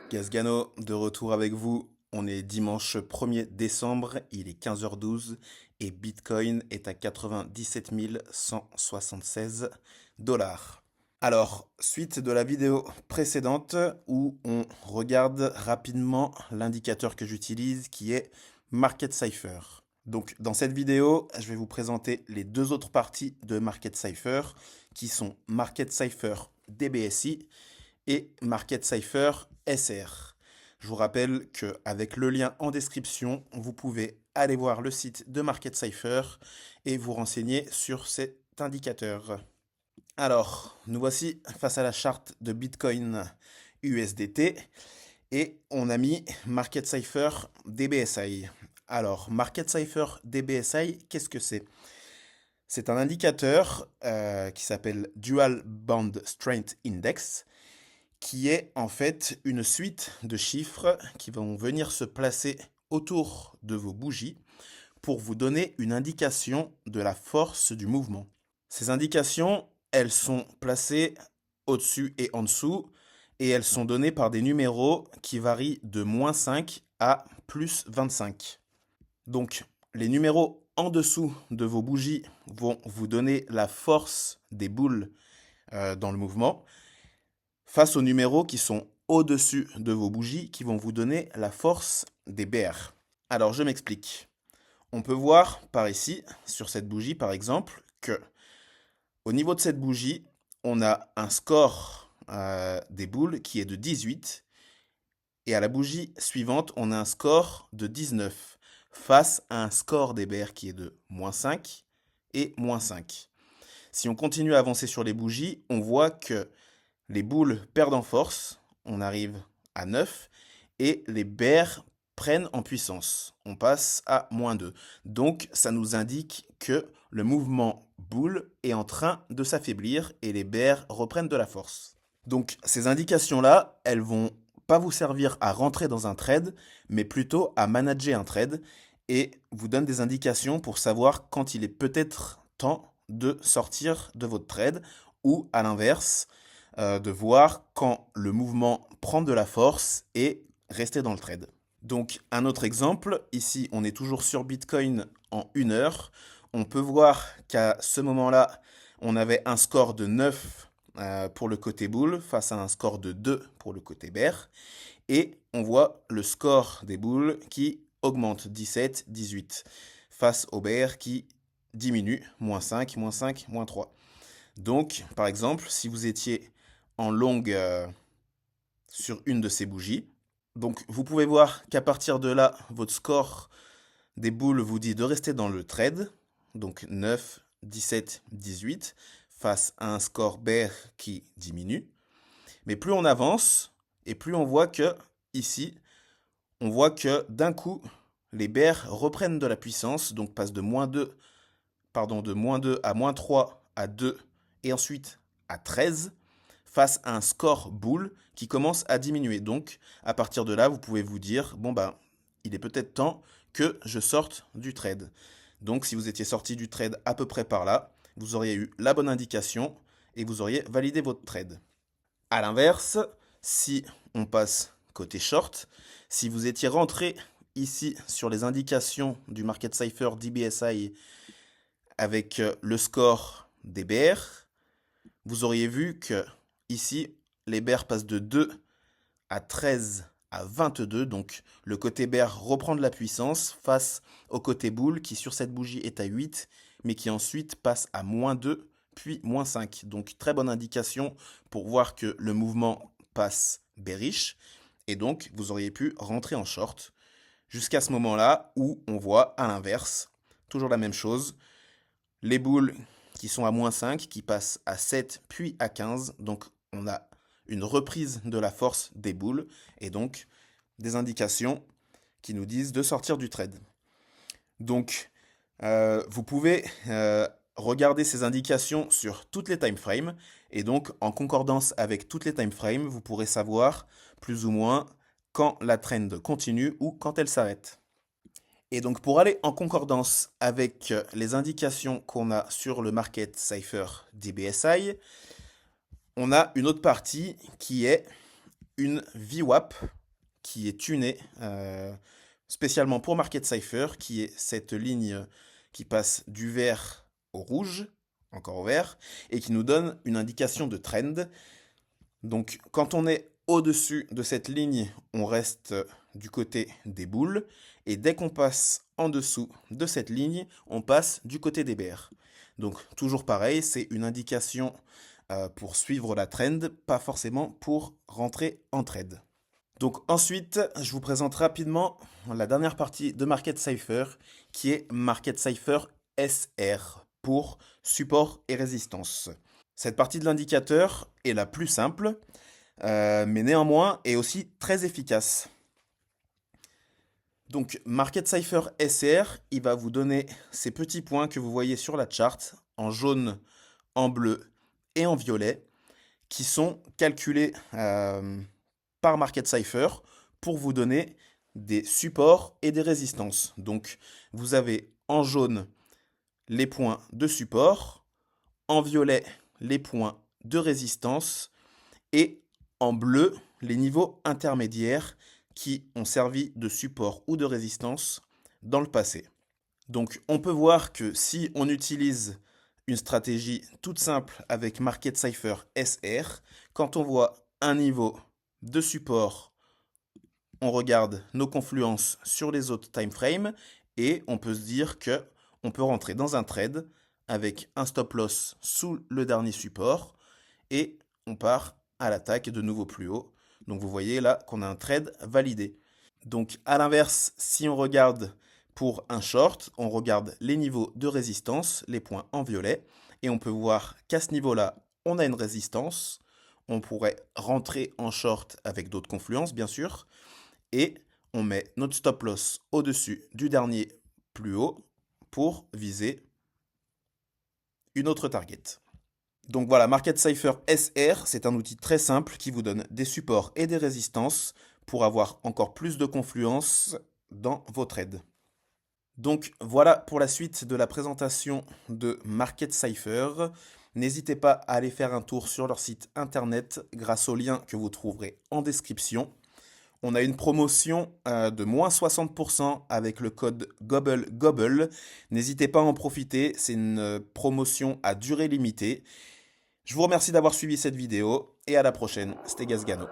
Gasgano, de retour avec vous. On est dimanche 1er décembre, il est 15h12 et Bitcoin est à 97 176 dollars. Alors, suite de la vidéo précédente où on regarde rapidement l'indicateur que j'utilise qui est Market Cipher. Donc, dans cette vidéo, je vais vous présenter les deux autres parties de Market Cipher qui sont Market Cipher DBSI et Market Cipher SR. Je vous rappelle qu'avec le lien en description, vous pouvez aller voir le site de Market Cipher et vous renseigner sur cet indicateur. Alors, nous voici face à la charte de Bitcoin USDT et on a mis Market Cipher DBSI. Alors, Market Cipher DBSI, qu'est-ce que c'est? C'est un indicateur qui s'appelle Dual Band Strength Index, qui est en fait une suite de chiffres qui vont venir se placer autour de vos bougies pour vous donner une indication de la force du mouvement. Ces indications, elles sont placées au-dessus et en dessous et elles sont données par des numéros qui varient de -5 à +25. Donc, les numéros en dessous de vos bougies vont vous donner la force des boules dans le mouvement, face aux numéros qui sont au-dessus de vos bougies qui vont vous donner la force des bears. Alors, je m'explique. On peut voir par ici, sur cette bougie par exemple, que au niveau de cette bougie, on a un score des boules qui est de 18 et à la bougie suivante, on a un score de 19 face à un score des bears qui est de -5 et -5. Si on continue à avancer sur les bougies, on voit que les boules perdent en force, on arrive à 9 et les bears prennent en puissance, on passe à -2. Donc ça nous indique que le mouvement boule est en train de s'affaiblir et les bears reprennent de la force. Donc ces indications-là, elles vont pas vous servir à rentrer dans un trade, mais plutôt à manager un trade et vous donnent des indications pour savoir quand il est peut-être temps de sortir de votre trade ou à l'inverse, de voir quand le mouvement prend de la force et rester dans le trade. Donc un autre exemple, ici on est toujours sur Bitcoin en 1 heure. On peut voir qu'à ce moment-là, on avait un score de 9 pour le côté bull face à un score de 2 pour le côté bear. Et on voit le score des boules qui augmente 17, 18 face au bear qui diminue, -5, -5, -3. Donc par exemple, si vous étiez en longue sur une de ces bougies. Donc vous pouvez voir qu'à partir de là, votre score des boules vous dit de rester dans le trade. Donc 9, 17, 18 face à un score bear qui diminue. Mais plus on avance et plus on voit que ici, on voit que d'un coup, les bears reprennent de la puissance, donc passent de -2 à -3 à 2 et ensuite à 13 face à un score bull qui commence à diminuer. Donc, à partir de là, vous pouvez vous dire, bon ben, il est peut-être temps que je sorte du trade. Donc, si vous étiez sorti du trade à peu près par là, vous auriez eu la bonne indication et vous auriez validé votre trade. À l'inverse, si on passe côté short, si vous étiez rentré ici sur les indications du Market Cipher DBSI avec le score des bears, vous auriez vu que ici, les bears passent de 2 à 13 à 22, donc le côté bear reprend de la puissance face au côté bull qui sur cette bougie est à 8, mais qui ensuite passe à -2 puis -5. Donc très bonne indication pour voir que le mouvement passe bearish et donc vous auriez pu rentrer en short jusqu'à ce moment-là où on voit à l'inverse, toujours la même chose, les boules qui sont à -5 qui passent à 7 puis à 15, donc on a une reprise de la force des boules et donc des indications qui nous disent de sortir du trade. Donc vous pouvez regarder ces indications sur toutes les time frames et donc en concordance avec toutes les time frames, vous pourrez savoir plus ou moins quand la trend continue ou quand elle s'arrête. Et donc pour aller en concordance avec les indications qu'on a sur le Market Cipher DBSI, on a une autre partie qui est une VWAP qui est tuné spécialement pour Market Cypher, qui est cette ligne qui passe du vert au rouge, encore au vert, et qui nous donne une indication de trend. Donc quand on est au-dessus de cette ligne, on reste du côté des boules, et dès qu'on passe en dessous de cette ligne, on passe du côté des bears. Donc toujours pareil, c'est une indication pour suivre la trend, pas forcément pour rentrer en trade. Donc ensuite, je vous présente rapidement la dernière partie de Market Cypher, qui est Market Cypher SR, pour support et résistance. Cette partie de l'indicateur est la plus simple, mais néanmoins est aussi très efficace. Donc Market Cypher SR, il va vous donner ces petits points que vous voyez sur la charte, en jaune, en bleu et en violet, qui sont calculés par Market Cypher pour vous donner des supports et des résistances. Donc vous avez en jaune les points de support, en violet les points de résistance et en bleu les niveaux intermédiaires qui ont servi de support ou de résistance dans le passé. Donc on peut voir que si on utilise une stratégie toute simple avec Market Cypher SR, quand on voit un niveau de support, on regarde nos confluences sur les autres time frames et on peut se dire que on peut rentrer dans un trade avec un stop loss sous le dernier support et on part à l'attaque de nouveau plus haut. Donc vous voyez là qu'on a un trade validé. Donc à l'inverse, si on regarde pour un short, on regarde les niveaux de résistance, les points en violet, et on peut voir qu'à ce niveau-là, on a une résistance. On pourrait rentrer en short avec d'autres confluences, bien sûr, et on met notre stop loss au-dessus du dernier plus haut pour viser une autre target. Donc voilà, Market Cypher SR, c'est un outil très simple qui vous donne des supports et des résistances pour avoir encore plus de confluence dans vos trades. Donc voilà pour la suite de la présentation de Market Cypher. N'hésitez pas à aller faire un tour sur leur site internet grâce au lien que vous trouverez en description. On a une promotion de moins 60% avec le code GOBBLE. N'hésitez pas à en profiter, c'est une promotion à durée limitée. Je vous remercie d'avoir suivi cette vidéo et à la prochaine. C'était Gazgano.